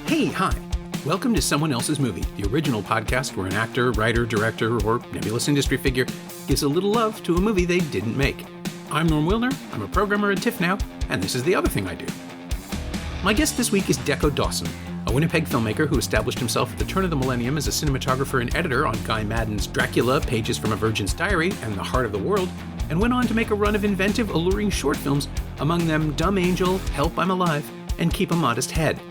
Hey, hi. Welcome to Someone Else's Movie, the original podcast where an actor, writer, director, or nebulous industry figure gives a little love to a movie they didn't make. I'm Norm Wilner, I'm a programmer at TIFF now, and this is the other thing I do. My guest this week is Deco Dawson, a Winnipeg filmmaker who established himself at the turn of the millennium as a cinematographer and editor on Guy Madden's Dracula, Pages from a Virgin's Diary, and The Heart of the World, and went on to make a run of inventive, alluring short films, among them Dumb Angel, Help I'm Alive, and Keep a Modest Head.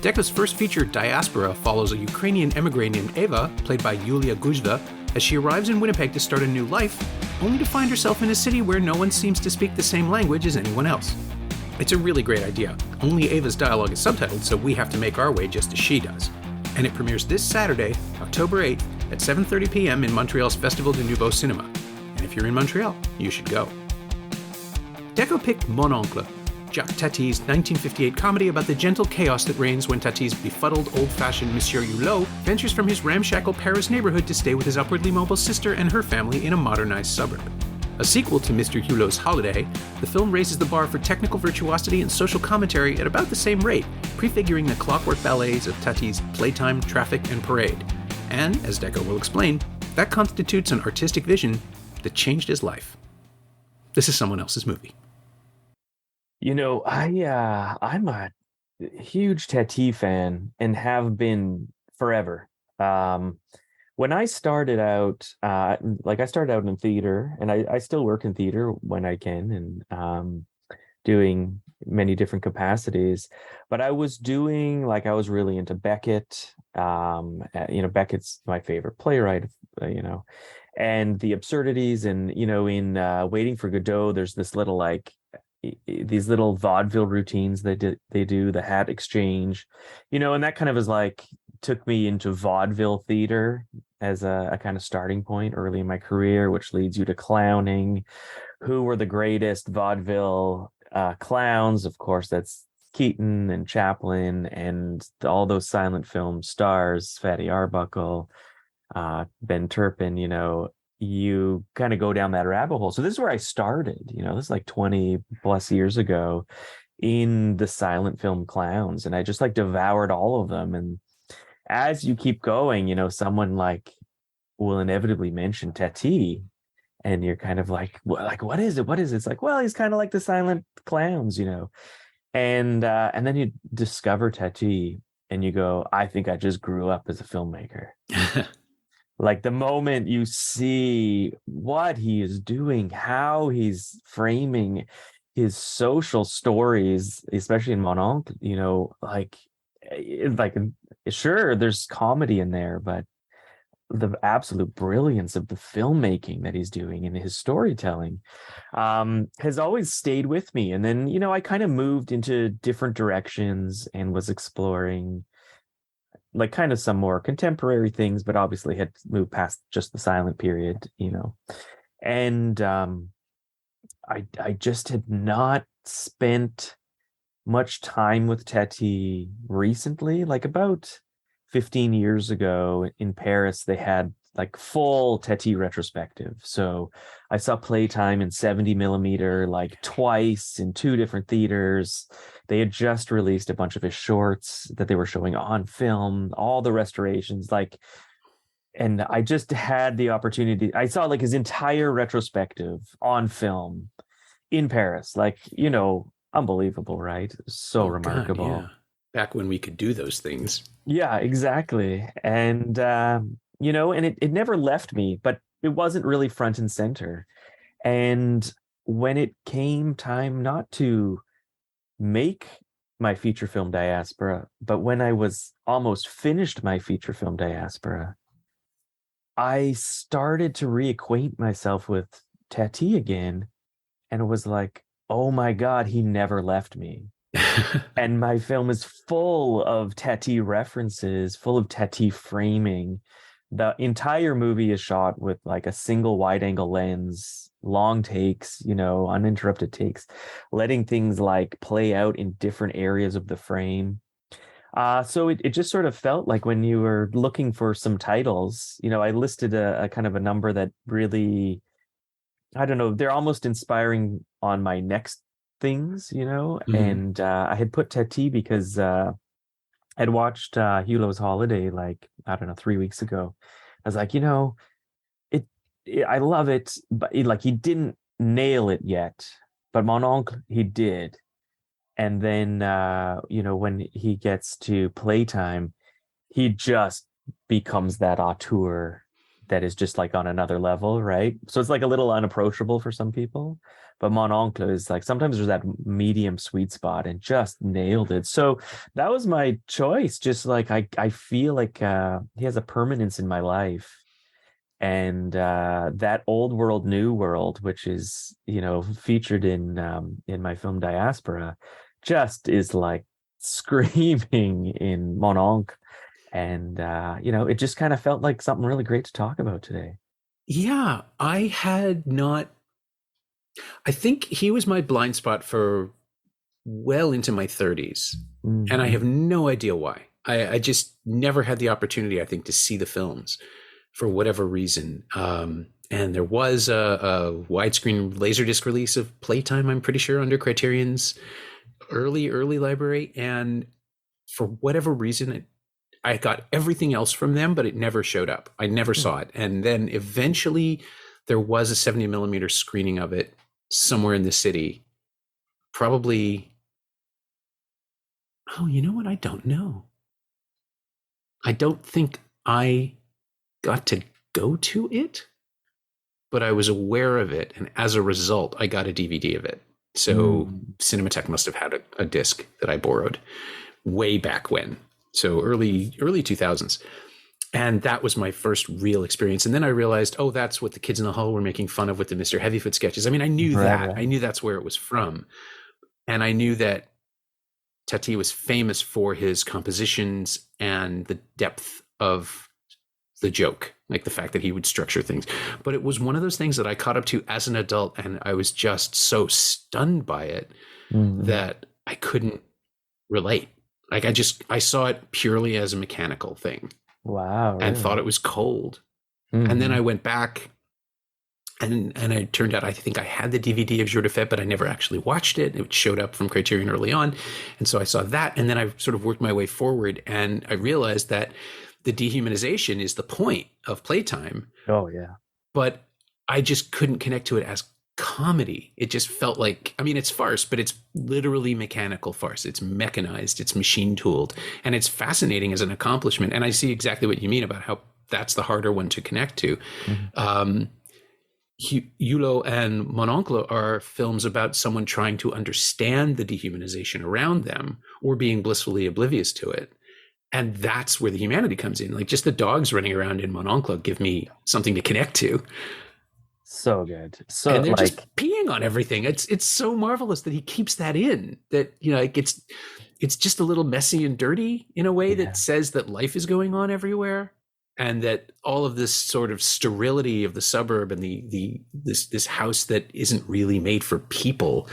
Deco's first feature, Diaspora, follows a Ukrainian emigre named Eva, played by Yulia Guzda, as she arrives in Winnipeg to start a new life, only to find herself in a city where no one seems to speak the same language as anyone else. It's a really great idea. Only Eva's dialogue is subtitled, so we have to make our way just as she does. And it premieres this Saturday, October 8th, at 7:30 p.m. in Montreal's Festival de Nouveau Cinema. And if you're in Montreal, you should go. Deco picked Mon Oncle, Jacques Tati's 1958 comedy about the gentle chaos that reigns when Tati's befuddled, old-fashioned Monsieur Hulot ventures from his ramshackle Paris neighborhood to stay with his upwardly mobile sister and her family in a modernized suburb. A sequel to Mr. Hulot's Holiday, the film raises the bar for technical virtuosity and social commentary at about the same rate, prefiguring the clockwork ballets of Tati's Playtime, Traffic, and Parade. And, as Deco will explain, that constitutes an artistic vision that changed his life. This is Someone Else's Movie. You know, I'm a huge Tati fan and have been forever. When I started out, I started out in theater, and I still work in theater when I can, and doing many different capacities. But I was really into Beckett. Beckett's my favorite playwright. And the absurdities, and in Waiting for Godot, there's this little these little vaudeville routines they do, the hat exchange, and that kind of is took me into vaudeville theater as a kind of starting point early in my career, which leads you to clowning. Who were the greatest vaudeville clowns? Of course, that's Keaton and Chaplin and all those silent film stars, Fatty Arbuckle, Ben Turpin. You kind of go down that rabbit hole. So this is where I started, this is 20 plus years ago, in the silent film clowns. And I just devoured all of them. And as you keep going, someone will inevitably mention Tati, and you're kind of what is it? What is it? It's he's kind of like the silent clowns, and then you discover Tati and you go, I think I just grew up as a filmmaker. The moment you see what he is doing, how he's framing his social stories, especially in Mon Oncle, sure, there's comedy in there, but the absolute brilliance of the filmmaking that he's doing and his storytelling has always stayed with me. And then, I kind of moved into different directions and was exploring kind of some more contemporary things, but obviously had moved past just the silent period, and I just had not spent much time with Tati recently. About 15 years ago in Paris, they had full Tati retrospective. So I saw Playtime in 70 millimeter twice in two different theaters. They had just released a bunch of his shorts that they were showing on film, all the restorations, and I just had the opportunity. I saw his entire retrospective on film in Paris, unbelievable, right? So remarkable. God, yeah. Back when we could do those things. Yeah, exactly. And, and it never left me, but it wasn't really front and center. And when it came time not to make my feature film Diaspora, but when I was almost finished my feature film Diaspora, I started to reacquaint myself with Tati again. And it was oh my God, he never left me. And my film is full of Tati references, full of Tati framing. The entire movie is shot with a single wide angle lens, long takes, uninterrupted takes, letting things play out in different areas of the frame. So it just sort of felt like when you were looking for some titles, I listed a kind of a number that really, I don't know, they're almost inspiring on my next things, Mm-hmm. and I had put Tati because I'd watched Hulo's Holiday like, I don't know, 3 weeks ago. I was like, it, I love it, but like he didn't nail it yet. But Mon Oncle, he did. And then when he gets to playtime, he just becomes that auteur that is just like on another level, right? So it's like a little unapproachable for some people. But Mon Oncle is like sometimes there's that medium sweet spot and just nailed it. So that was my choice. Just like I feel like he has a permanence in my life. And that old world, new world, which is featured in my film Diaspora, just is like screaming in Mon Oncle. And it just kind of felt like something really great to talk about today. Yeah, I think he was my blind spot for well into my 30s. And I have no idea why. I just never had the opportunity, I think, to see the films for whatever reason. And there was a widescreen Laserdisc release of Playtime, I'm pretty sure, under Criterion's early library. And for whatever reason, I got everything else from them, but it never showed up. I never saw it. And then eventually there was a 70 millimeter screening of it somewhere in the city. Probably. Oh, you know what? I don't know. I don't think I got to go to it, but I was aware of it. And as a result, I got a DVD of it. So Cinematheque must have had a disc that I borrowed way back when. So early 2000s. And that was my first real experience. And then I realized, oh, that's what the kids in the hall were making fun of with the Mr. Heavyfoot sketches. I mean, I knew that. Right. I knew that's where it was from. And I knew that Tati was famous for his compositions and the depth of the joke, like the fact that he would structure things. But it was one of those things that I caught up to as an adult, and I was just so stunned by it that I couldn't relate. Like I saw it purely as a mechanical thing. Wow. Really? And thought it was cold. And then I went back and it turned out I think I had the DVD of Jour de Fête, but I never actually watched it. It showed up from Criterion early on. And so I saw that. And then I sort of worked my way forward, and I realized that the dehumanization is the point of Playtime. Oh, yeah. But I just couldn't connect to it as comedy. It just felt like, I mean, it's farce, but it's literally mechanical farce. It's mechanized, it's machine tooled, and it's fascinating as an accomplishment. And I see exactly what you mean about how that's the harder one to connect to. Hulo and Mon Oncle are films about someone trying to understand the dehumanization around them or being blissfully oblivious to it. And that's where the humanity comes in. Like just the dogs running around in Mon Oncle give me something to connect to. So good. So and they're just peeing on everything. It's so marvelous that he keeps that in. That like it's just a little messy and dirty in a way that says that life is going on everywhere, and that all of this sort of sterility of the suburb and this house that isn't really made for people,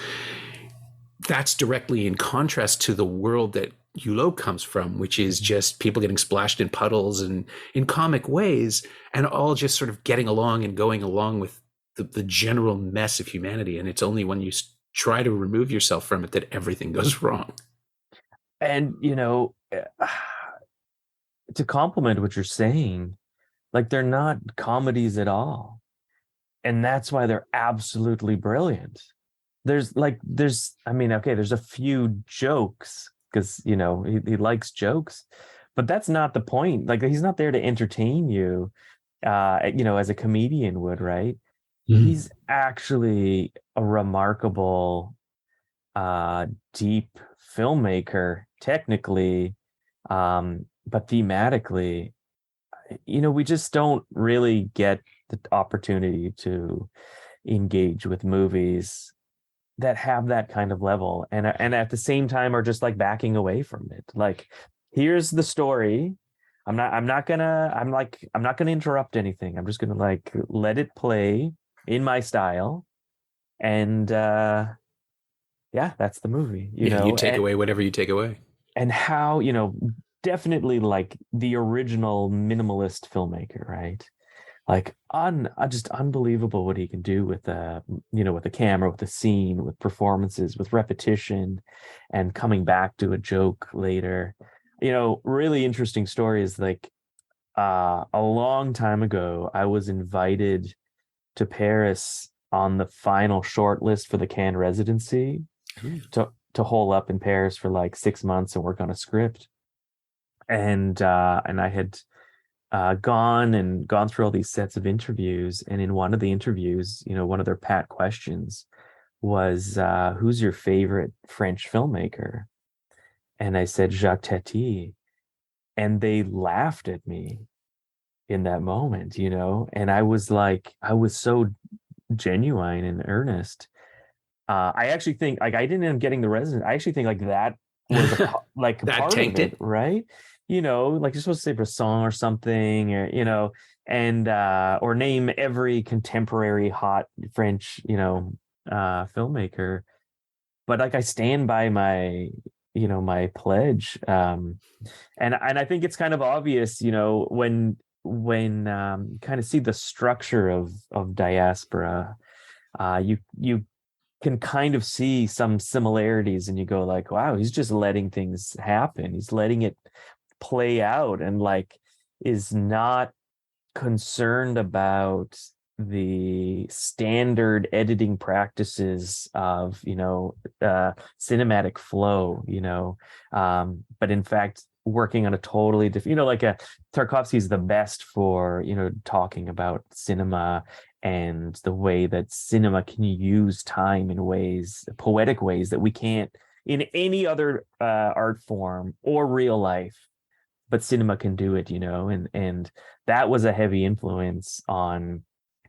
that's directly in contrast to the world that Hulot comes from, which is just people getting splashed in puddles and in comic ways, and all just sort of getting along and going along with the general mess of humanity. And it's only when you try to remove yourself from it that everything goes wrong. And, to complement what you're saying, like they're not comedies at all. And that's why they're absolutely brilliant. There's a few jokes because, he likes jokes, but that's not the point. Like he's not there to entertain you, as a comedian would, right? He's actually a remarkable, deep filmmaker, technically, but thematically, we just don't really get the opportunity to engage with movies that have that kind of level, and at the same time are just like backing away from it. Like, here's the story. I'm not gonna interrupt anything. I'm just gonna like let it play in my style, and that's the movie. You take away whatever you take away, and how definitely like the original minimalist filmmaker, right? Like just unbelievable what he can do with with a camera, with a scene, with performances, with repetition, and coming back to a joke later. Really interesting story is like a long time ago, I was invited to Paris on the final shortlist for the Cannes residency to hole up in Paris for like 6 months and work on a script. And I had gone through all these sets of interviews, and in one of the interviews, one of their pat questions was, who's your favorite French filmmaker? And I said Jacques Tati, and they laughed at me in that moment, and I was so genuine and earnest. I actually think, like, I didn't end up getting the resident. I actually think like that was like that part tanked of it, it, right? Like you're supposed to say Bresson or something, or and or name every contemporary hot French, filmmaker. But like I stand by my my pledge, and I think it's kind of obvious, when kind of see the structure of diaspora, you can kind of see some similarities, and you go like, wow, he's just letting things happen, he's letting it play out, and like is not concerned about the standard editing practices of cinematic flow, but in fact working on a totally different, like Tarkovsky's the best for talking about cinema and the way that cinema can use time in ways, poetic ways, that we can't in any other art form or real life, but cinema can do it, and that was a heavy influence on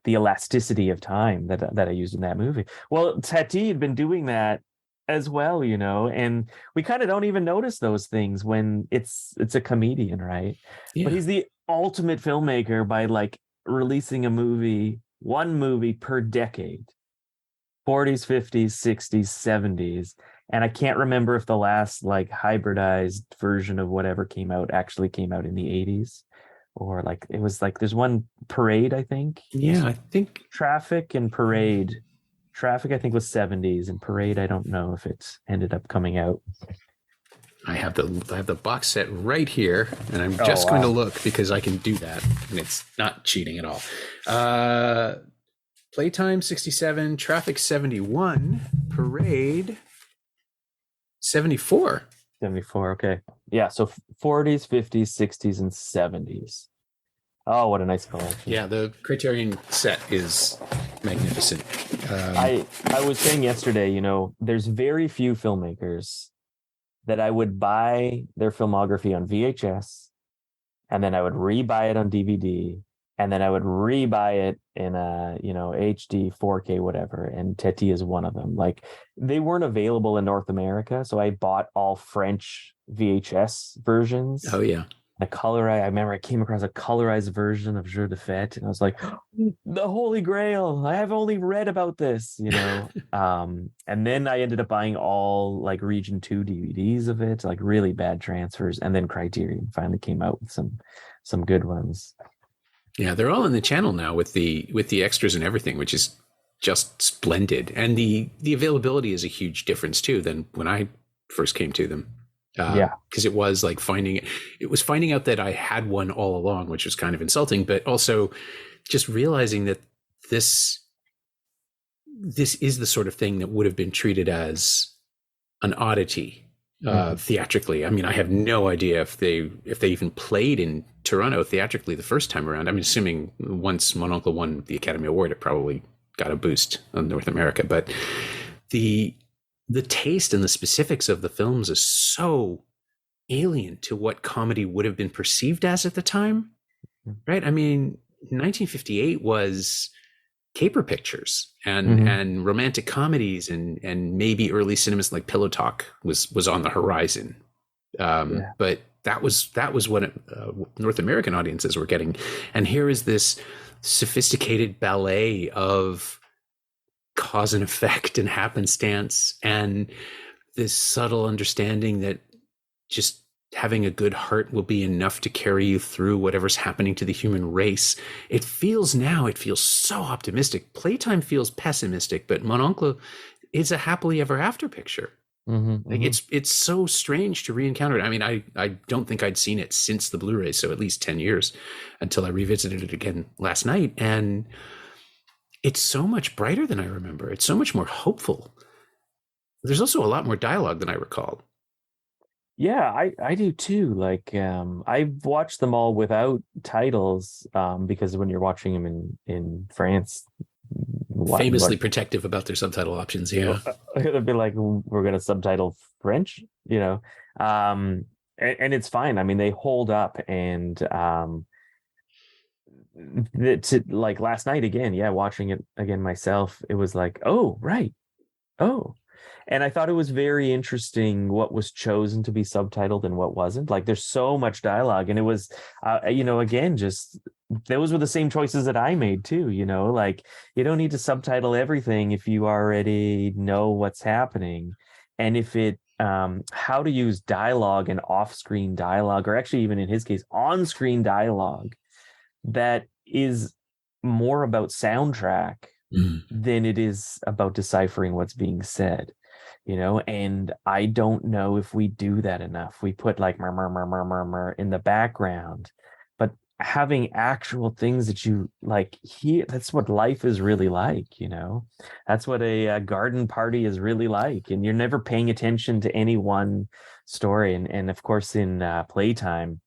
the elasticity of time that I used in that movie. Well, Tati had been doing that as well, and we kind of don't even notice those things when it's a comedian, right? Yeah. But he's the ultimate filmmaker by like releasing one movie per decade, 40s, 50s, 60s, 70s. And I can't remember if the last like hybridized version of whatever actually came out in the 80s, or like it was like there's one Parade, I think. Yeah, I think Traffic and Parade. Traffic, I think, was 70s, and Parade, I don't know if it ended up coming out. I have the box set right here, and I'm just going to look because I can do that, and it's not cheating at all. Playtime 67, Traffic 71, Parade 74. 74, okay. Yeah, so 40s, 50s, 60s, and 70s. Oh, what a nice collection. Yeah, the Criterion set is magnificent. I was saying yesterday, there's very few filmmakers that I would buy their filmography on VHS, and then I would rebuy it on DVD, and then I would rebuy it in a HD, 4K, whatever. And Tati is one of them. Like, they weren't available in North America, so I bought all French VHS versions. Oh yeah. I remember I came across a colorized version of Jour de Fête, and I was like, the Holy Grail, I have only read about this, and then I ended up buying all like Region 2 DVDs of it, like really bad transfers, and then Criterion finally came out with some good ones. Yeah, they're all on the channel now with the extras and everything, which is just splendid. And the availability is a huge difference too than when I first came to them. Because it was like finding out that I had one all along, which was kind of insulting, but also just realizing that this is the sort of thing that would have been treated as an oddity theatrically. I mean, I have no idea if they even played in Toronto theatrically the first time around. I'm assuming once Mon Oncle won the Academy Award, it probably got a boost on North America, but the taste and the specifics of the films is so alien to what comedy would have been perceived as at the time, right? I mean, 1958 was caper pictures and romantic comedies and maybe early cinemas like Pillow Talk was on the horizon. But that was what North American audiences were getting. And here is this sophisticated ballet of cause and effect and happenstance, and this subtle understanding that just having a good heart will be enough to carry you through whatever's happening to the human race. It feels so optimistic. Playtime feels pessimistic, but Mon Oncle is a happily ever after picture. Mm-hmm, Like mm-hmm. it's so strange to re-encounter it. I mean, I don't think I'd seen it since the Blu-ray, so at least 10 years until I revisited it again last night. And it's so much brighter than I remember. It's so much more hopeful. There's also a lot more dialogue than I recalled. Yeah, I do too. Like I've watched them all without titles because when you're watching them in France, Famously what protective about their subtitle options. Yeah. it'd be like we're gonna subtitle French, you know. And it's fine. I mean, they hold up and like last night again, yeah, watching it again myself, it was like, oh, right. Oh, and I thought it was very interesting what was chosen to be subtitled and what wasn't. Like, there's so much dialogue, and it was, again, just those were the same choices that I made too. Like you don't need to subtitle everything if you already know what's happening, and if how to use dialogue and off-screen dialogue, or actually even in his case, on-screen dialogue that is more about soundtrack Mm. than it is about deciphering what's being said, and I don't know if we do that enough. We put like murmur, murmur, murmur in the background, but having actual things that you like here, that's what life is really like, that's what a garden party is really like. And you're never paying attention to any one story. And of course, in Playtime,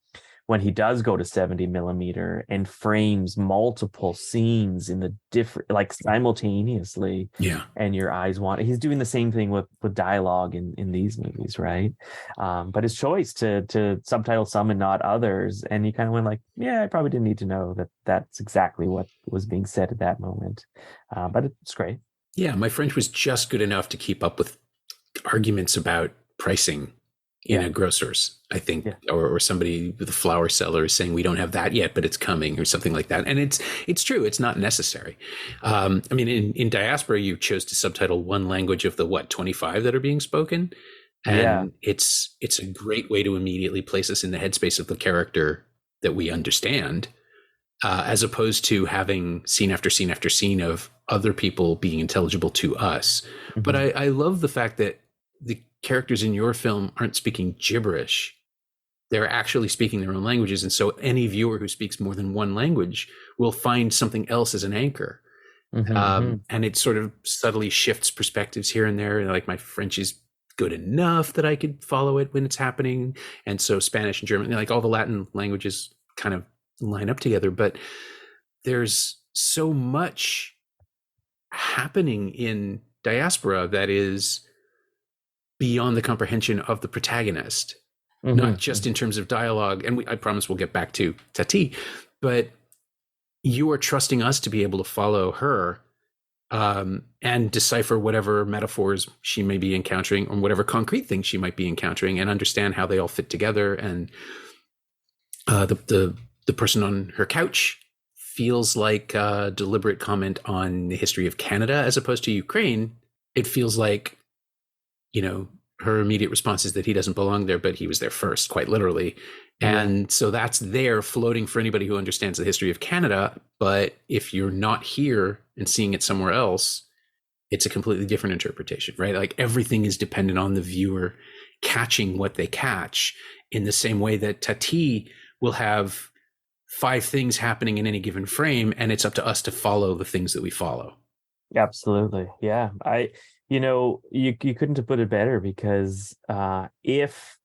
when he does go to 70 millimeter and frames multiple scenes in the different, like simultaneously, Yeah. and your eyes want, he's doing the same thing with dialogue in these movies, right? But his choice to subtitle some and not others, and you kind of went like, yeah, I probably didn't need to know that that's exactly what was being said at that moment. But it's great. Yeah. My French was just good enough to keep up with arguments about pricing in Yeah, a grocer's, I think, yeah. or somebody with a flower seller is saying we don't have that yet, but it's coming, or something like that. And it's true. It's not necessary. I mean, in diaspora, you chose to subtitle one language of the 25 that are being spoken, Yeah. and it's a great way to immediately place us in the headspace of the character that we understand, as opposed to having scene after scene after scene of other people being intelligible to us. But Mhm. I love the fact that the characters in your film aren't speaking gibberish. They're actually speaking their own languages. And so any viewer who speaks more than one language will find something else as an anchor. Mhm. And it sort of subtly shifts perspectives here and there. Like my French is good enough that I could follow it when it's happening. And so Spanish and German, like all the Latin languages kind of line up together. But there's so much happening in diaspora that is beyond the comprehension of the protagonist, not Mhm. just in terms of dialogue. And I promise we'll get back to Tati, but you are trusting us to be able to follow her, and decipher whatever metaphors she may be encountering, or whatever concrete things she might be encountering, and understand how they all fit together. And the person on her couch feels like a deliberate comment on the history of Canada as opposed to Ukraine. It feels like, her immediate response is that he doesn't belong there, but he was there first, quite literally. Yeah. And so that's there floating for anybody who understands the history of Canada. But if you're not here and seeing it somewhere else, it's a completely different interpretation, right? Like everything is dependent on the viewer catching what they catch, in the same way that Tati will have 5 things happening in any given frame, and it's up to us to follow the things that we follow. Absolutely. Yeah. You couldn't have put it better because if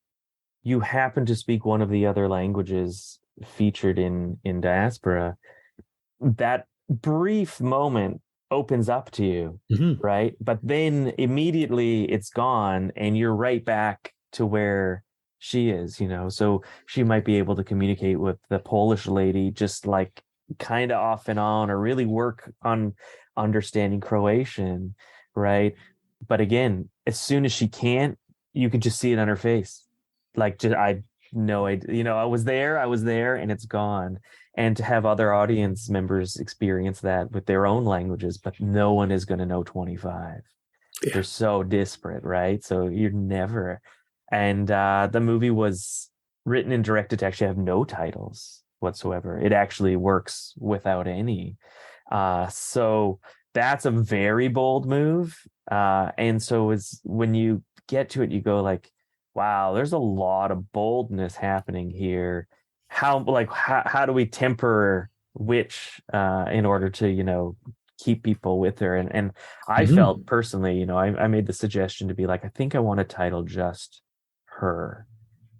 you happen to speak one of the other languages featured in diaspora, that brief moment opens up to you, Mm-hmm. right? But then immediately it's gone and you're right back to where she is, so she might be able to communicate with the Polish lady just like kind of off and on, or really work on understanding Croatian, right? But again, as soon as she can't, you can just see it on her face. Like, just I no idea, I was there and it's gone. And to have other audience members experience that with their own languages, but no one is going to know 25. Yeah. They're so disparate, right? So you're never. And the movie was written and directed to actually have no titles whatsoever. It actually works without any. So that's a very bold move. And so is when you get to it, you go like, wow, there's a lot of boldness happening here. How do we temper which in order to, keep people with her? And I felt personally, I made the suggestion to be like, I think I want a title just her.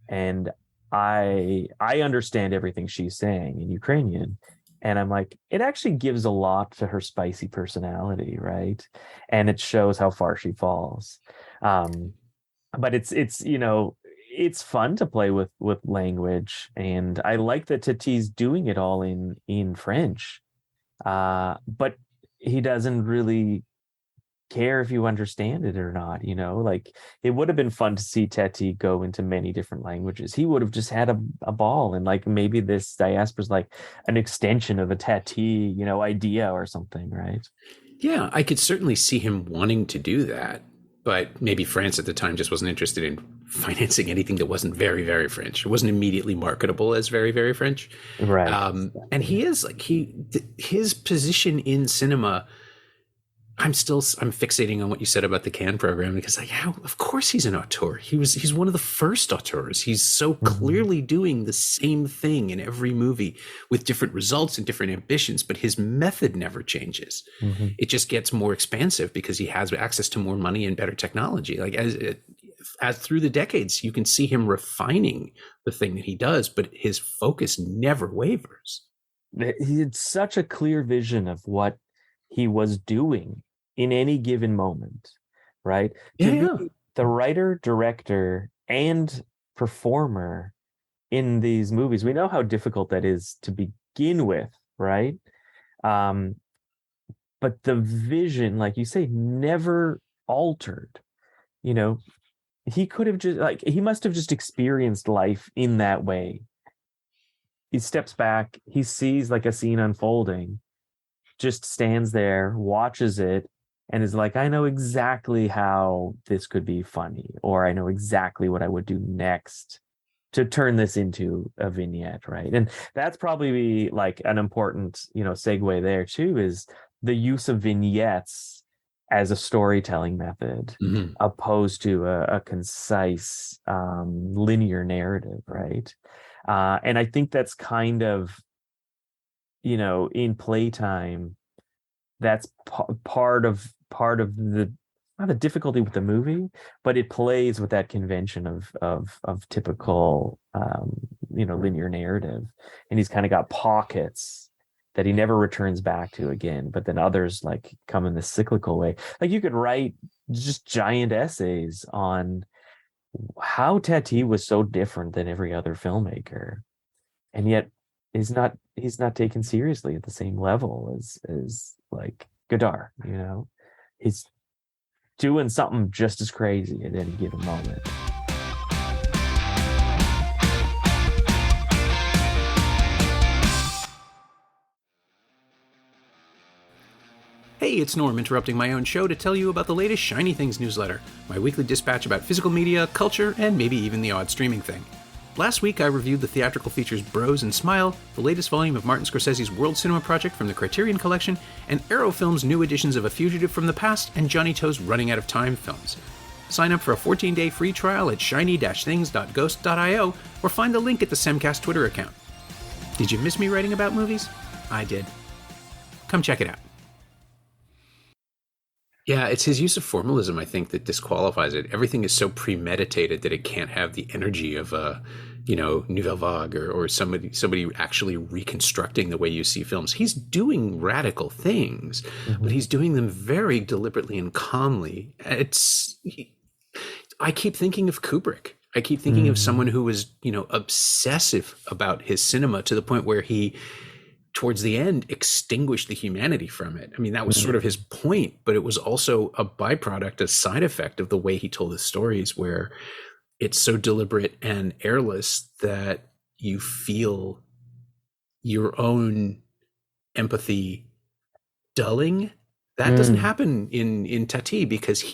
And I understand everything she's saying in Ukrainian. And I'm like, it actually gives a lot to her spicy personality, right? And it shows how far she falls. But it's fun to play with language, and I like that Tati's doing it all in French. But he doesn't really care if you understand it or not, like it would have been fun to see Tati go into many different languages. He would have just had a ball, and like maybe this diaspora is like an extension of a Tati, idea or something, right? Yeah, I could certainly see him wanting to do that, but maybe France at the time just wasn't interested in financing anything that wasn't very, very French. It wasn't immediately marketable as very, very French. Right. And he is like his position in cinema. I'm fixating on what you said about the Cannes program, because of course he's an auteur. He's one of the first auteurs. He's so clearly doing the same thing in every movie with different results and different ambitions, but his method never changes. It just gets more expansive because he has access to more money and better technology. Like as through the decades, you can see him refining the thing that he does, but his focus never wavers. He had such a clear vision of what he was doing in any given moment, right? To be the writer, director, and performer in these movies, we know how difficult that is to begin with, right? But the vision, like you say, never altered. He could have he must have just experienced life in that way. He steps back, he sees like a scene unfolding, just stands there, watches it, and is like, I know exactly how this could be funny, or I know exactly what I would do next to turn this into a vignette, right? And that's probably like an important, segue there too, is the use of vignettes as a storytelling method, opposed to a concise linear narrative, right? And I think that's kind of, in playtime, that's part of the, not the difficulty with the movie, but it plays with that convention of typical linear narrative, and he's kind of got pockets that he never returns back to again, but then others like come in this cyclical way. Like you could write just giant essays on how Tati was so different than every other filmmaker, and yet he's not taken seriously at the same level as like Godard. He's doing something just as crazy at any given moment. Hey, it's Norm interrupting my own show to tell you about the latest Shiny Things newsletter, my weekly dispatch about physical media, culture, and maybe even the odd streaming thing. Last week, I reviewed the theatrical features Bros and Smile, the latest volume of Martin Scorsese's World Cinema Project from the Criterion Collection, and Arrow Films' new editions of A Fugitive from the Past and Johnny Toe's Running Out of Time films. Sign up for a 14-day free trial at shiny-things.ghost.io or find the link at the Semcast Twitter account. Did you miss me writing about movies? I did. Come check it out. Yeah, it's his use of formalism, I think, that disqualifies it. Everything is so premeditated that it can't have the energy of a, Nouvelle Vague or somebody actually reconstructing the way you see films. He's doing radical things, but he's doing them very deliberately and calmly. I keep thinking of Kubrick. I keep thinking of someone who was, obsessive about his cinema to the point where he, towards the end, extinguished the humanity from it. I mean, that was sort of his point, but it was also a byproduct, a side effect of the way he told his stories, where it's so deliberate and airless that you feel your own empathy dulling. That doesn't happen in Tati, because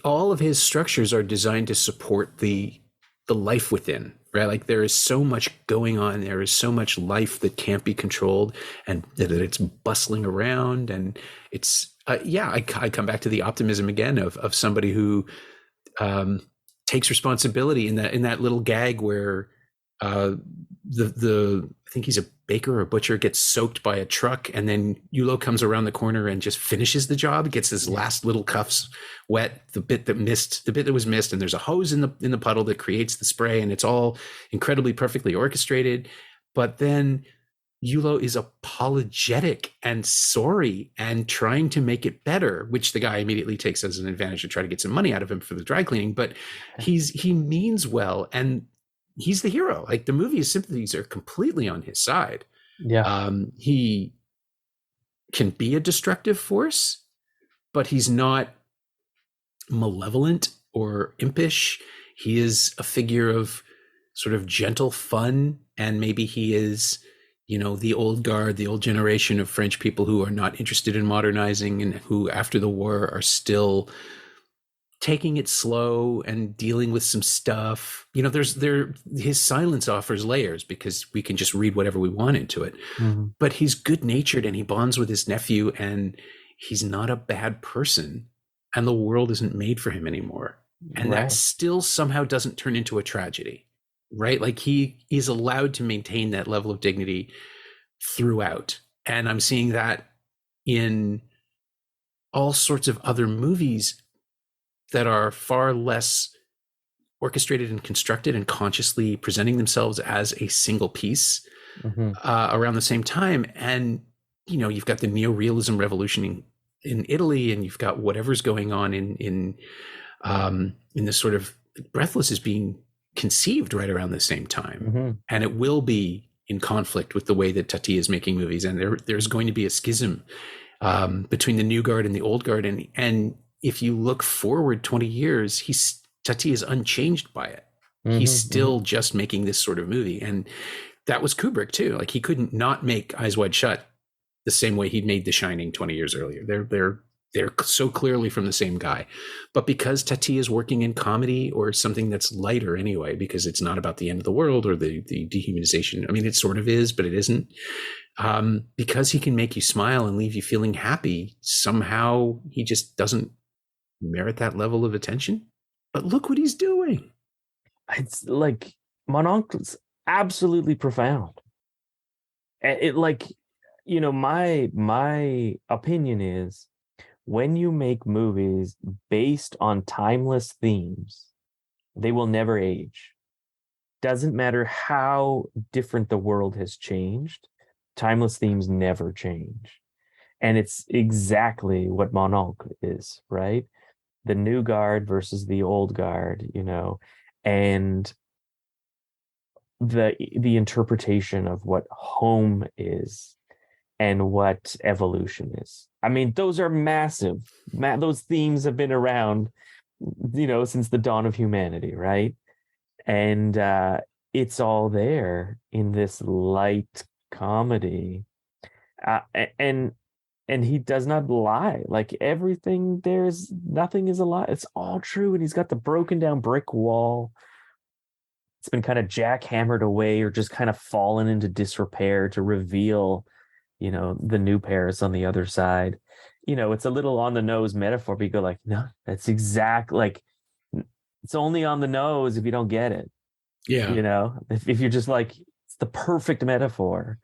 all of his structures are designed to support the life within, right? Like there is so much going on. There is so much life that can't be controlled, and that it's bustling around. And Yeah, I come back to the optimism again of somebody who um, takes responsibility in that little gag where uh, the I think he's a baker or a butcher gets soaked by a truck, and then Yulo comes around the corner and just finishes the job, gets his last little cuffs wet, the bit that was missed, and there's a hose in the puddle that creates the spray, and it's all incredibly perfectly orchestrated. But then Yulo is apologetic and sorry and trying to make it better, which the guy immediately takes as an advantage to try to get some money out of him for the dry cleaning. But he means well, and he's the hero. Like, the movie's sympathies are completely on his side. Yeah. He can be a destructive force, but he's not malevolent or impish. He is a figure of sort of gentle fun, and maybe he is, the old guard, the old generation of French people who are not interested in modernizing and who, after the war, are still taking it slow and dealing with some stuff. His silence offers layers because we can just read whatever we want into it. Mm-hmm. But he's good-natured and he bonds with his nephew, and he's not a bad person, and the world isn't made for him anymore. And that still somehow doesn't turn into a tragedy, right? Like, he is allowed to maintain that level of dignity throughout. And I'm seeing that in all sorts of other movies that are far less orchestrated and constructed and consciously presenting themselves as a single piece around the same time. And, you've got the neorealism revolution in Italy, and you've got whatever's going on in this sort of Breathless is being conceived right around the same time. And it will be in conflict with the way that Tati is making movies. And there's going to be a schism between the new guard and the old guard. And if you look forward 20 years, Tati is unchanged by it. He's still just making this sort of movie. And that was Kubrick too. Like, he couldn't not make Eyes Wide Shut the same way he'd made The Shining 20 years earlier. They're so clearly from the same guy. But because Tati is working in comedy or something that's lighter anyway, because it's not about the end of the world or the dehumanization. I mean, it sort of is, but it isn't. Because he can make you smile and leave you feeling happy, somehow he just doesn't merit that level of attention. But look what he's doing. It's like, Mon Oncle's absolutely profound. My opinion is, when you make movies based on timeless themes, they will never age. Doesn't matter how different the world has changed, timeless themes never change. And it's exactly what Mon Oncle is, right? The new guard versus the old guard, and the interpretation of what home is and what evolution is. I mean, those are massive. Those themes have been around, since the dawn of humanity, right? And it's all there in this light comedy, and he does not lie. Like, everything nothing is a lie. It's all true, and he's got the broken down brick wall. It's been kind of jackhammered away or just kind of fallen into disrepair to reveal the new Paris on the other side. It's a little on the nose metaphor, but you go like, no, that's like, it's only on the nose if you don't get it. Yeah. If you're just like, it's the perfect metaphor.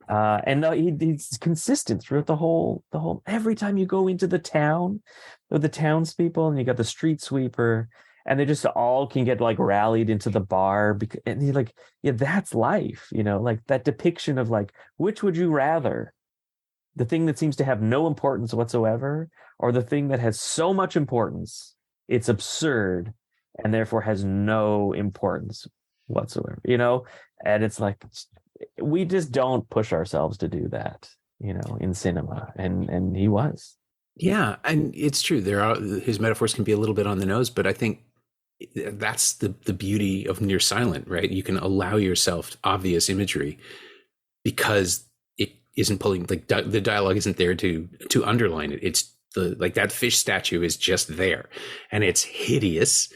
And he's consistent throughout the whole, every time you go into the town, the townspeople, and you got the street sweeper, and they just all can get like rallied into the bar and he's like, yeah, that's life, like that depiction of like, which would you rather, the thing that seems to have no importance whatsoever, or the thing that has so much importance it's absurd and therefore has no importance whatsoever, and it's like, we just don't push ourselves to do that, in cinema, and he was. Yeah, and it's true. His metaphors can be a little bit on the nose, but I think that's the beauty of near silent, right? You can allow yourself obvious imagery because it isn't pulling, like, the dialogue isn't there to underline it. It's that fish statue is just there, and it's hideous,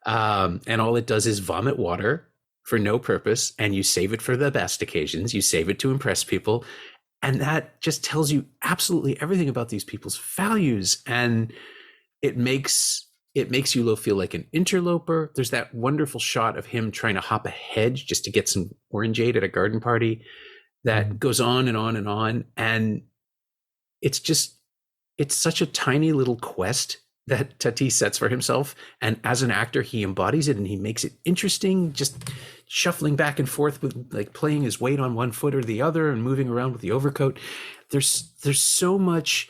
and all it does is vomit water for no purpose, and you save it for the best occasions. You save it to impress people, And that just tells you absolutely everything about these people's values. And it makes Yulo feel like an interloper. There's that wonderful shot of him trying to hop a hedge just to get some orangeade at a garden party that goes on and on and on. And it's such a tiny little quest that Tati sets for himself. And as an actor, he embodies it and he makes it interesting, just shuffling back and forth with like playing his weight on one foot or the other and moving around with the overcoat. There's so much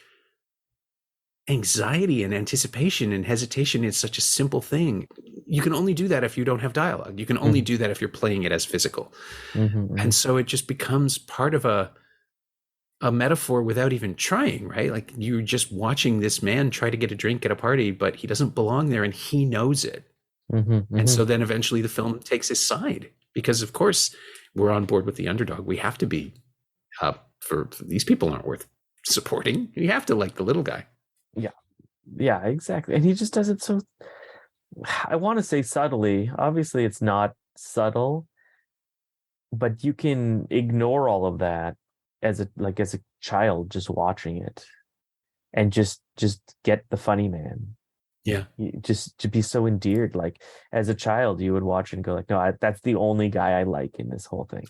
anxiety and anticipation and hesitation in such a simple thing. You can only do that if you don't have dialogue. You can only do that if you're playing it as physical. And so it just becomes part of a metaphor without even trying, right? Like you're just watching this man try to get a drink at a party, but he doesn't belong there and he knows it. And so then eventually the film takes his side because of course we're on board with the underdog. We have to be for these people aren't worth supporting. You have to like the little guy. Yeah, exactly. And he just does it so, I want to say subtly. Obviously it's not subtle, but you can ignore all of that as a child just watching it and just get the funny man. Just to be so endeared. Like as a child you would watch and go like, no, that's the only guy I like in this whole thing.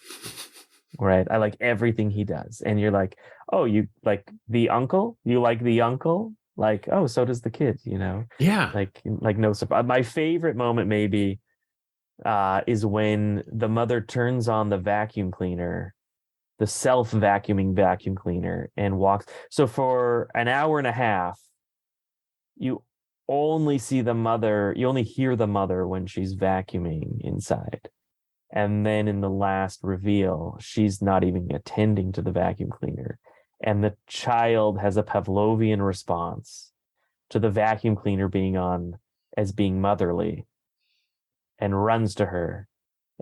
Right? I like everything he does. And you're like, oh, you like the uncle? You like the uncle? Like, oh, so does the kid, you know? Yeah. Like no surprise. My favorite moment maybe is when the mother turns on the vacuum cleaner, the self-vacuuming vacuum cleaner, and walks. So for an hour and a half, you only see the mother, you only hear the mother when she's vacuuming inside. And then in the last reveal, she's not even attending to the vacuum cleaner. And the child has a Pavlovian response to the vacuum cleaner being on as being motherly and runs to her,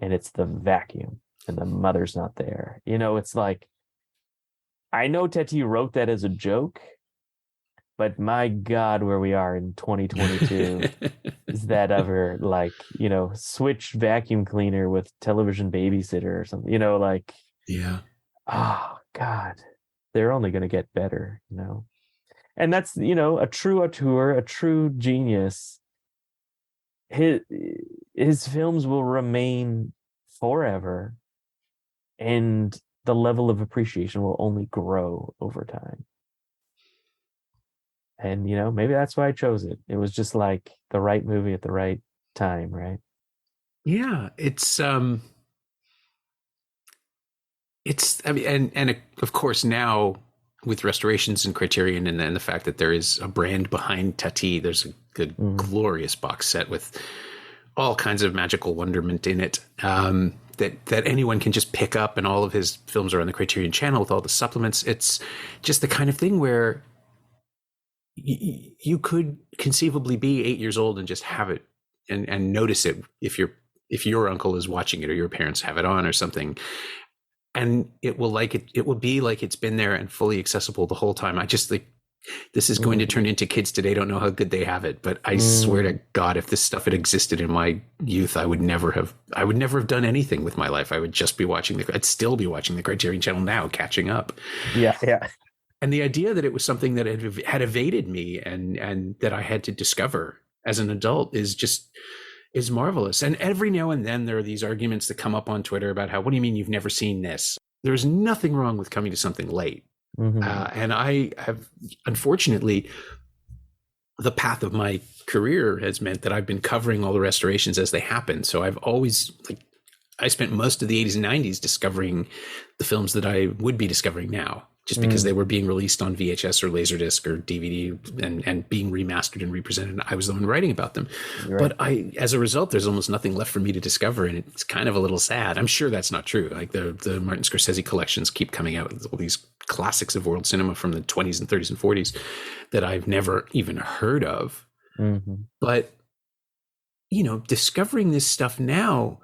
and it's the vacuum and the mother's not there. You know, it's like, I know Tati wrote that as a joke, but my God, where we are in 2022 is that ever like, you know, switch vacuum cleaner with television babysitter or something, you know, like, yeah. Oh God, they're only going to get better, you know? And that's, you know, a true auteur, a true genius. His films will remain forever, and the level of appreciation will only grow over time. And, you know, maybe that's why I chose it. It was just like the right movie at the right time, right? Yeah, I mean, and of course now with restorations and Criterion and then the fact that there is a brand behind Tati, there's a good glorious box set with all kinds of magical wonderment in it that anyone can just pick up, and all of his films are on the Criterion channel with all the supplements. It's just the kind of thing where you could conceivably be 8 years old and just have it and notice it if your uncle is watching it or your parents have it on or something. And it will be like it's been there and fully accessible the whole time. I just think this is going to turn into kids today don't know how good they have it. But I swear to God, if this stuff had existed in my youth, I would never have done anything with my life. I would just be I'd still be watching the Criterion channel now, catching up. Yeah. And the idea that it was something that had evaded me and that I had to discover as an adult is marvelous. And every now and then there are these arguments that come up on Twitter about what do you mean you've never seen this? There's nothing wrong with coming to something late. And I have, unfortunately, the path of my career has meant that I've been covering all the restorations as they happen. So I've always, I spent most of the 80s and 90s discovering the films that I would be discovering now, just because they were being released on VHS or Laserdisc or DVD and being remastered and represented. I was the one writing about them. Right. But as a result, there's almost nothing left for me to discover. And it's kind of a little sad. I'm sure that's not true. Like the Martin Scorsese collections keep coming out with all these classics of world cinema from the 20s and 30s and 40s that I've never even heard of. But, you know, discovering this stuff now,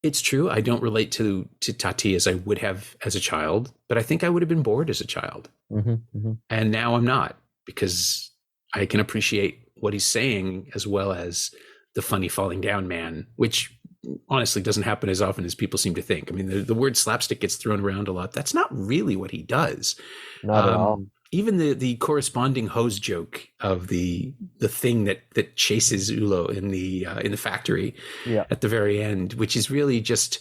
it's true. I don't relate to Tati as I would have as a child, but I think I would have been bored as a child. And now I'm not, because I can appreciate what he's saying as well as the funny falling down man, which honestly doesn't happen as often as people seem to think. I mean, the word slapstick gets thrown around a lot. That's not really what he does. Not at all. Even the corresponding hose joke of the thing that chases Ulo in the factory at the very end, which is really just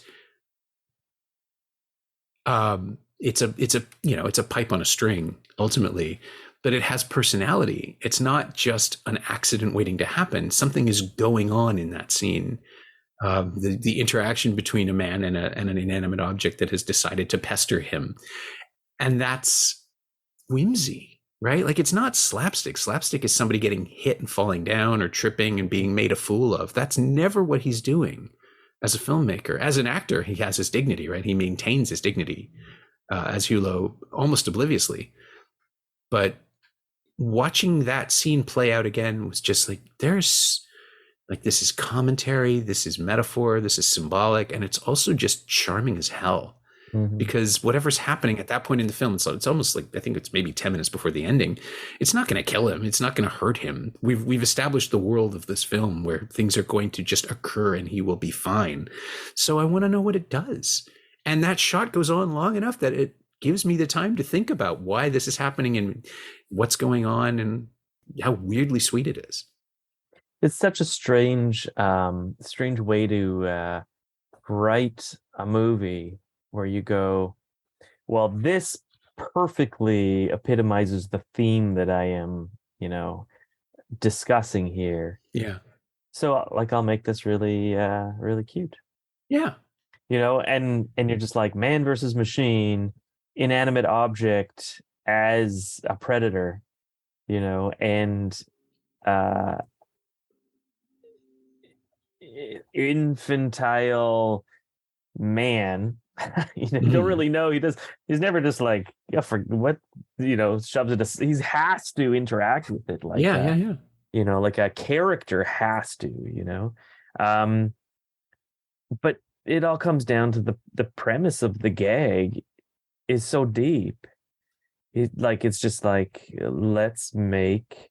it's a pipe on a string ultimately, but it has personality. It's not just an accident waiting to happen. Something is going on in that scene. The interaction between a man and an inanimate object that has decided to pester him, and that's whimsy, right? Like, it's not slapstick. Slapstick is somebody getting hit and falling down or tripping and being made a fool of. That's never what he's doing as a filmmaker. As an actor, he has his dignity, right? He maintains his dignity as Hulo almost obliviously. But watching that scene play out again was just like, this is commentary, this is metaphor, this is symbolic, and it's also just charming as hell. Mm-hmm. Because whatever's happening at that point in the film, it's almost like, I think it's maybe 10 minutes before the ending. It's not going to kill him. It's not going to hurt him. We've established the world of this film where things are going to just occur and he will be fine. So I want to know what it does. And that shot goes on long enough that it gives me the time to think about why this is happening and what's going on and how weirdly sweet it is. It's such a strange way to write a movie where you go, well, this perfectly epitomizes the theme that I am, discussing here. Yeah. So I'll make this really, really cute. Yeah. And you're just like, man versus machine, inanimate object as a predator, and infantile man. You don't really know. He's never just like, for what, shoves it. He has to interact with it like yeah. Like a character has to, but it all comes down to the premise of the gag is so deep. It's just like, let's make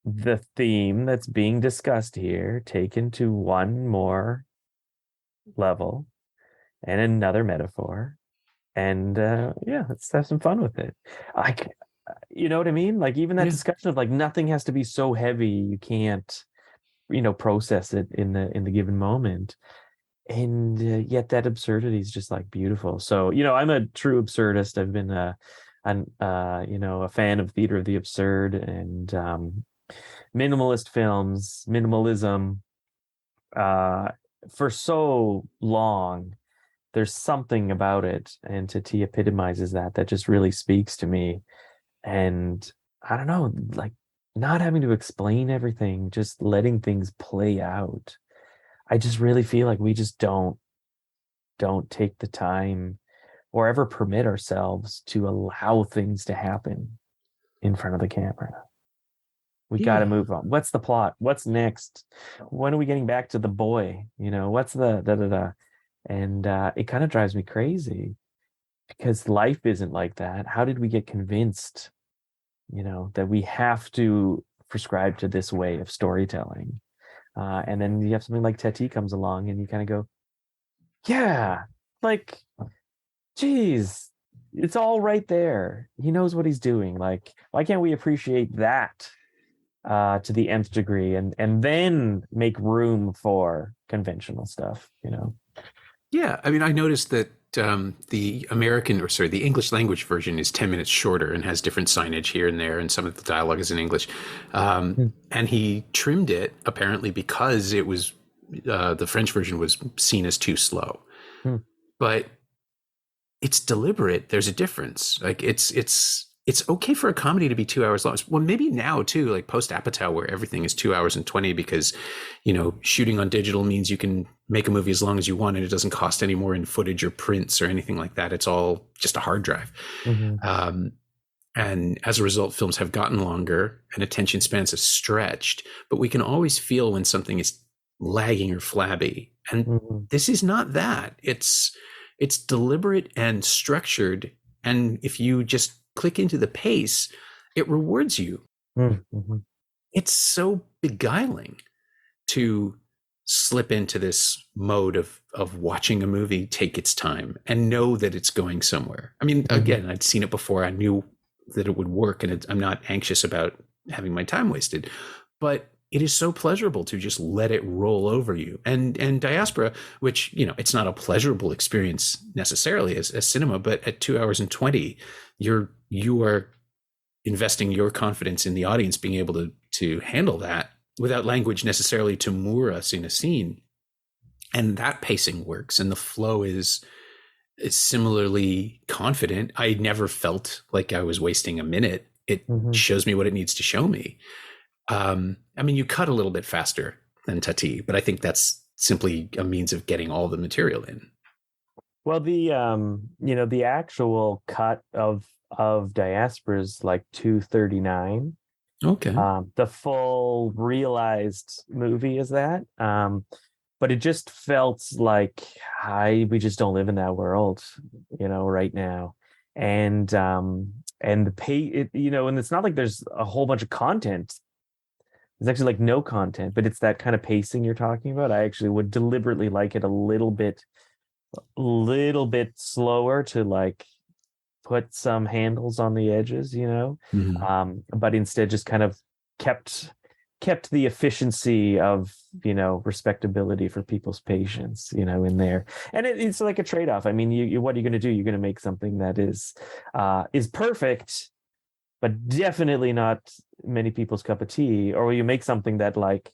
the theme that's being discussed here taken to one more level and another metaphor, and let's have some fun with it. You know what I mean? Like, even that discussion of like, nothing has to be so heavy you can't process it in the given moment, and yet that absurdity is just like beautiful. So I'm a true absurdist. I've been a fan of theater of the absurd and minimalist films, minimalism for so long. There's something about it, and Tati epitomizes that just really speaks to me. And I don't know, like, not having to explain everything, just letting things play out. I just really feel like we just don't take the time or ever permit ourselves to allow things to happen in front of the camera. We got to move on. What's the plot? What's next? When are we getting back to the boy? What's the And it kind of drives me crazy because life isn't like that. How did we get convinced, that we have to prescribe to this way of storytelling? And then you have something like Tati comes along and you kind of go, yeah, like, geez, it's all right there. He knows what he's doing. Like, why can't we appreciate that to the nth degree and then make room for conventional stuff, Yeah, I mean, I noticed that the English language version is 10 minutes shorter and has different signage here and there, and some of the dialogue is in English. And he trimmed it apparently because it was the French version was seen as too slow. But it's deliberate. There's a difference. Like, it's okay for a comedy to be 2 hours long. Well, maybe now too, like post Apatow, where everything is 2 hours and 20 because, shooting on digital means you can make a movie as long as you want and it doesn't cost any more in footage or prints or anything like that. It's all just a hard drive. And as a result, films have gotten longer and attention spans have stretched, but we can always feel when something is lagging or flabby. And this is not that. It's deliberate and structured. And if you just click into the pace, it rewards you. It's so beguiling to slip into this mode of watching a movie take its time and know that it's going somewhere. I mean, again, I'd seen it before. I knew that it would work, and I'm not anxious about having my time wasted. But it is so pleasurable to just let it roll over you. And Diaspora, which, it's not a pleasurable experience necessarily as cinema, but at 2 hours and 20, you are investing your confidence in the audience being able to handle that without language necessarily to moor us in a scene. And that pacing works, and the flow is similarly confident. I never felt like I was wasting a minute. It shows me what it needs to show me. I mean, you cut a little bit faster than Tati, but I think that's simply a means of getting all the material in. Well, the actual cut of Diaspora is like 2:39. Okay. The full realized movie is that. But it just felt like we just don't live in that world, right now. And the pay, and it's not like there's a whole bunch of content. There's actually like no content, but it's that kind of pacing you're talking about. I actually would deliberately like it a little bit slower to like put some handles on the edges, but instead just kind of kept the efficiency of, respectability for people's patience, in there. And it's like a trade-off. I mean, you what are you going to do? You're going to make something that is perfect, but definitely not many people's cup of tea, or will you make something that like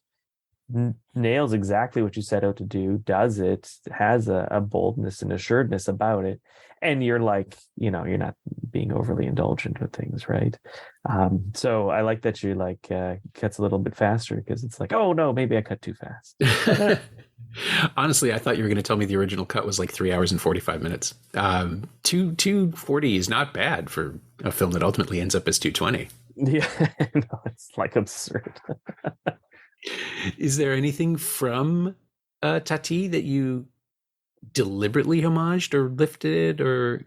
nails exactly what you set out to do, does it, has a boldness and assuredness about it, and you're like, you're not being overly indulgent with things, right? So I like that you like cuts a little bit faster, because it's like, oh no, maybe I cut too fast. Honestly, I thought you were going to tell me the original cut was like 3 hours and 45 minutes. 240 is not bad for a film that ultimately ends up as 220. Yeah, no, it's like absurd. Is there anything from Tati that you deliberately homaged or lifted? Or,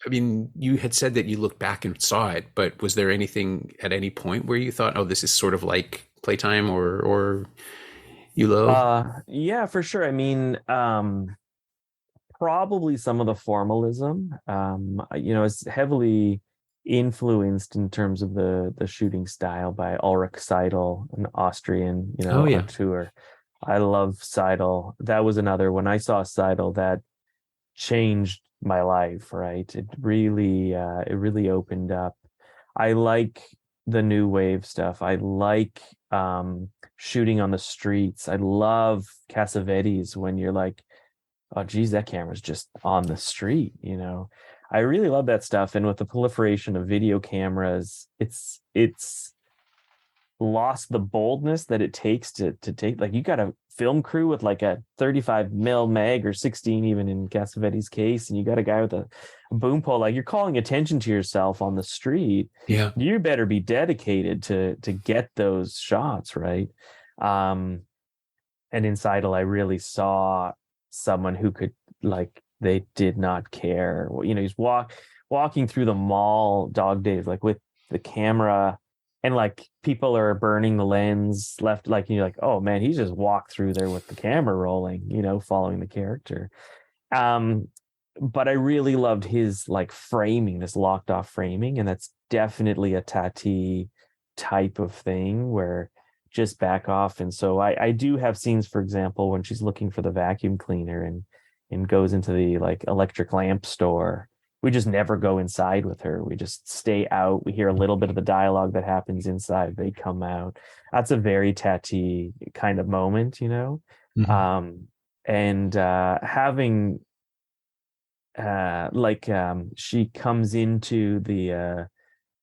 I mean, you had said that you looked back and saw it, but was there anything at any point where you thought, oh, this is sort of like Playtime or Yulo? Yeah, for sure. I mean, probably some of the formalism, is heavily influenced in terms of the shooting style by Ulrich Seidel, an Austrian, auteur. I love Seidel. That was another, when I saw Seidel, that changed my life, right? It really opened up. I like the new wave stuff. I like shooting on the streets. I love Cassavetes, when you're like, oh geez, that camera's just on the street, I really love that stuff. And with the proliferation of video cameras, it's lost the boldness that it takes to take, like, you got a film crew with like a 35 mil mag, or 16 even in Cassavetes' case, and you got a guy with a boom pole. Like, you're calling attention to yourself on the street. Yeah, you better be dedicated to get those shots right. And in Seidel, I really saw someone who could, like, they did not care. He's walking through the mall, Dog Days, like with the camera, and like people are burning the lens left, like, you're like, oh man, he just walked through there with the camera rolling, following the character. But I really loved his like framing, this locked off framing, and that's definitely a Tati type of thing, where just back off. And so I do have scenes, for example, when she's looking for the vacuum cleaner and goes into the like electric lamp store. We just never go inside with her. We just stay out. We hear a little bit of the dialogue that happens inside. They come out. That's a very Tati kind of moment, having she comes into the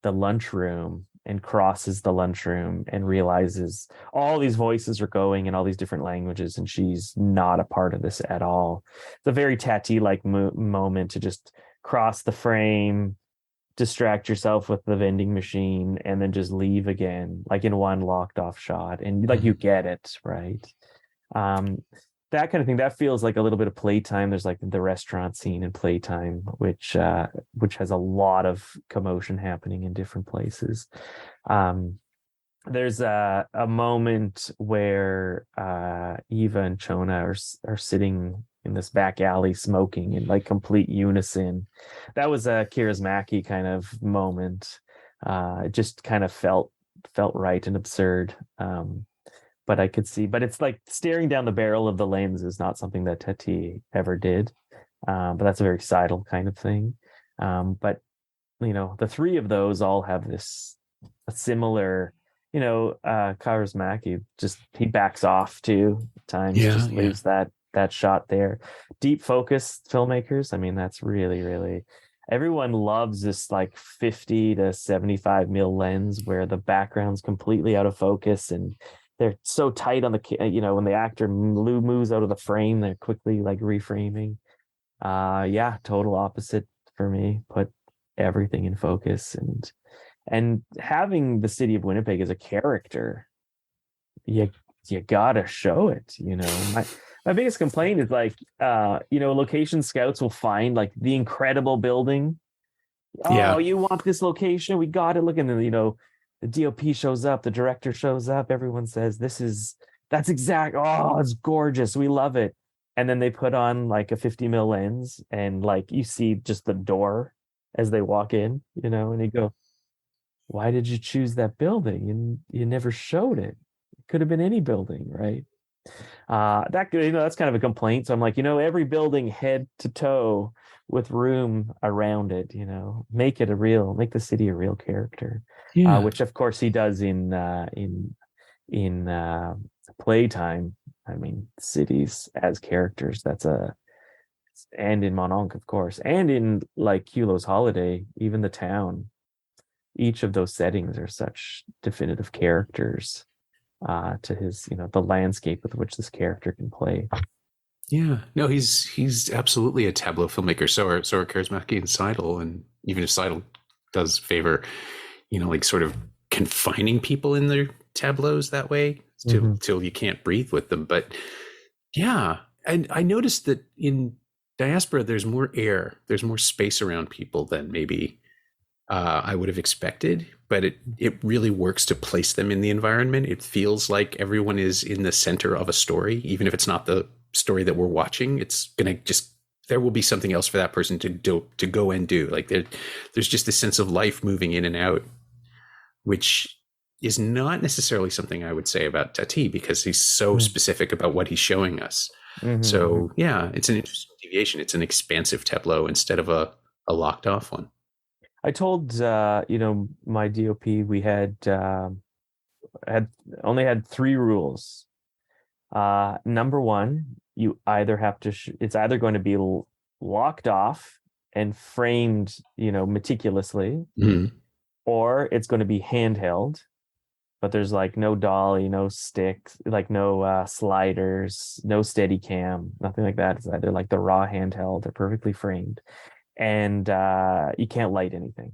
lunchroom and crosses the lunchroom and realizes all these voices are going in all these different languages, and she's not a part of this at all. It's a very Tati-like moment to just cross the frame, distract yourself with the vending machine, and then just leave again, like in one locked off shot. And like, you get it, right? That kind of thing, that feels like a little bit of Playtime. There's like the restaurant scene in Playtime, which has a lot of commotion happening in different places. there's a moment where Eva and Chona are sitting in this back alley smoking in like complete unison. That was a Kaurismäki kind of moment. It just kind of felt right and absurd. But I could see, but it's like staring down the barrel of the lens is not something that Tati ever did. But that's a very sidle kind of thing. But the three of those all have this a similar, Kaurismäki just he backs off too at times, just leaves that shot there. Deep focus filmmakers, I mean, that's really, really everyone loves this like 50 to 75 mil lens where the background's completely out of focus and they're so tight on the when the actor moves out of the frame, they're quickly like reframing. Total opposite for me. Put everything in focus and having the city of Winnipeg as a character, you gotta show it. My biggest complaint is like location scouts will find like the incredible building. Oh, you want this location? We got it. Look, and then the DOP shows up, the director shows up, everyone says that's exact. Oh, it's gorgeous. We love it. And then they put on like a 50 mil lens and like you see just the door as they walk in, and you go, why did you choose that building? And you never showed it. It could have been any building, right? That's kind of a complaint. So I'm like, every building head to toe with room around it, make the city a real character. Which of course he does in Playtime. I mean, cities as characters, and in Mononc, of course, and in like Kulo's Holiday, even the town, each of those settings are such definitive characters to his, the landscape with which this character can play. Yeah, no, he's absolutely a tableau filmmaker. So are Kaurismäki and Seidel, and even if Seidel does favor, like sort of confining people in their tableaus that way till you can't breathe with them. But yeah, and I noticed that in Diaspora, there's more air, there's more space around people than maybe I would have expected, but it really works to place them in the environment. It feels like everyone is in the center of a story, even if it's not the story that we're watching. It's gonna there will be something else for that person to go and do. Like there's just this sense of life moving in and out, which is not necessarily something I would say about Tati because he's so specific about what he's showing us. So yeah, it's an interesting deviation. It's an expansive tableau instead of a locked off one. I told my DOP we had only had three rules. Number one, you either have to it's either going to be locked off and framed meticulously, or it's going to be handheld, but there's like no dolly, no sticks, like no sliders, no steady cam, nothing like that. It's either like the raw handheld or perfectly framed. And you can't light anything.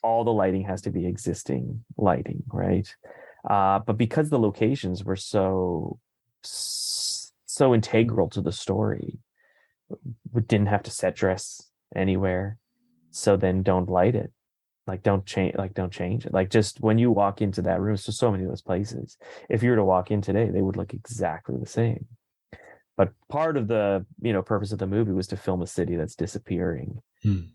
All the lighting has to be existing lighting, right? But because the locations were so integral to the story, we didn't have to set dress anywhere. So then don't light it. Don't change it. Like just when you walk into that room, so many of those places, if you were to walk in today, they would look exactly the same. But part of the purpose of the movie was to film a city that's disappearing,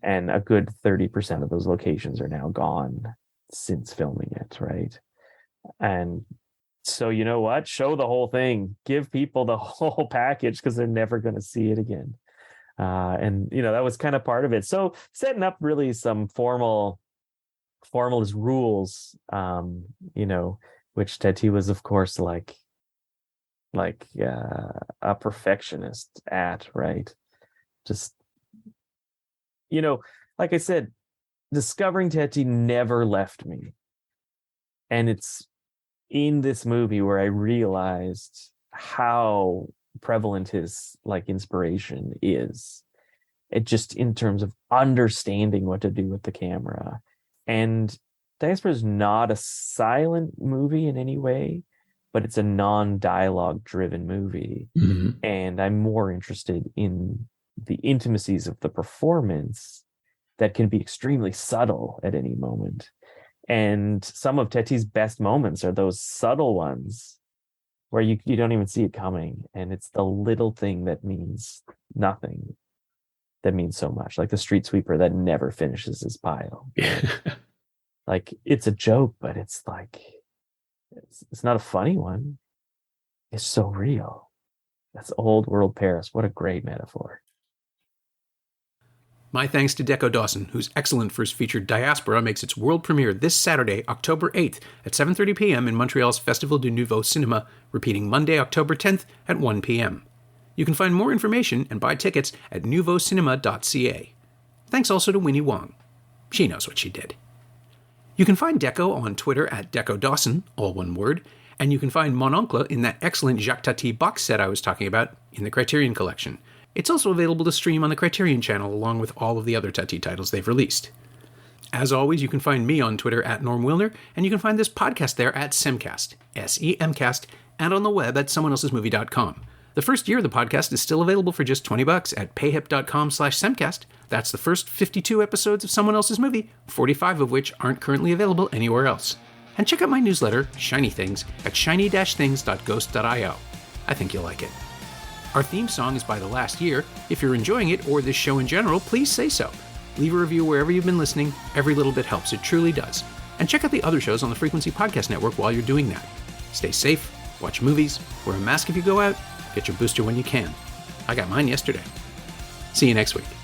and a good 30% of those locations are now gone since filming it, right? And so you know what? Show the whole thing. Give people the whole package because they're never going to see it again. And that was kind of part of it. So setting up really some formalist rules, which Tati was of course like a perfectionist at, right? Just like I said, discovering Tati never left me, and it's in this movie where I realized how prevalent his like inspiration is. It just in terms of understanding what to do with the camera. And Diaspora is not a silent movie in any way, but it's a non-dialogue driven movie. And I'm more interested in the intimacies of the performance that can be extremely subtle at any moment. And some of Teti's best moments are those subtle ones where you don't even see it coming. And it's the little thing that means nothing that means so much. Like the street sweeper that never finishes his pile. Like it's a joke, but it's like, it's not a funny one. It's so real. That's old world Paris. What a great metaphor. My thanks to Deco Dawson, whose excellent first feature Diaspora makes its world premiere this Saturday, October 8th at 7:30 p.m. in Montreal's Festival du Nouveau Cinema, repeating Monday, October 10th at 1 p.m. You can find more information and buy tickets at nouveaucinema.ca. Thanks also to Winnie Wong. She knows what she did. You can find Deco on Twitter at Deco Dawson, all one word, and you can find Mon Oncle in that excellent Jacques Tati box set I was talking about in the Criterion Collection. It's also available to stream on the Criterion channel along with all of the other Tati titles they've released. As always, you can find me on Twitter at Norm Wilner, and you can find this podcast there at Semcast, S-E-M-Cast, and on the web at someoneelsesmovie.com. The first year of the podcast is still available for just $20 at payhip.com/Semcast. That's the first 52 episodes of Someone Else's Movie, 45 of which aren't currently available anywhere else. And check out my newsletter, Shiny Things, at shiny-things.ghost.io. I think you'll like it. Our theme song is by The Last Year. If you're enjoying it, or this show in general, please say so. Leave a review wherever you've been listening. Every little bit helps. It truly does. And check out the other shows on the Frequency Podcast Network while you're doing that. Stay safe, watch movies, wear a mask if you go out, get your booster when you can. I got mine yesterday. See you next week.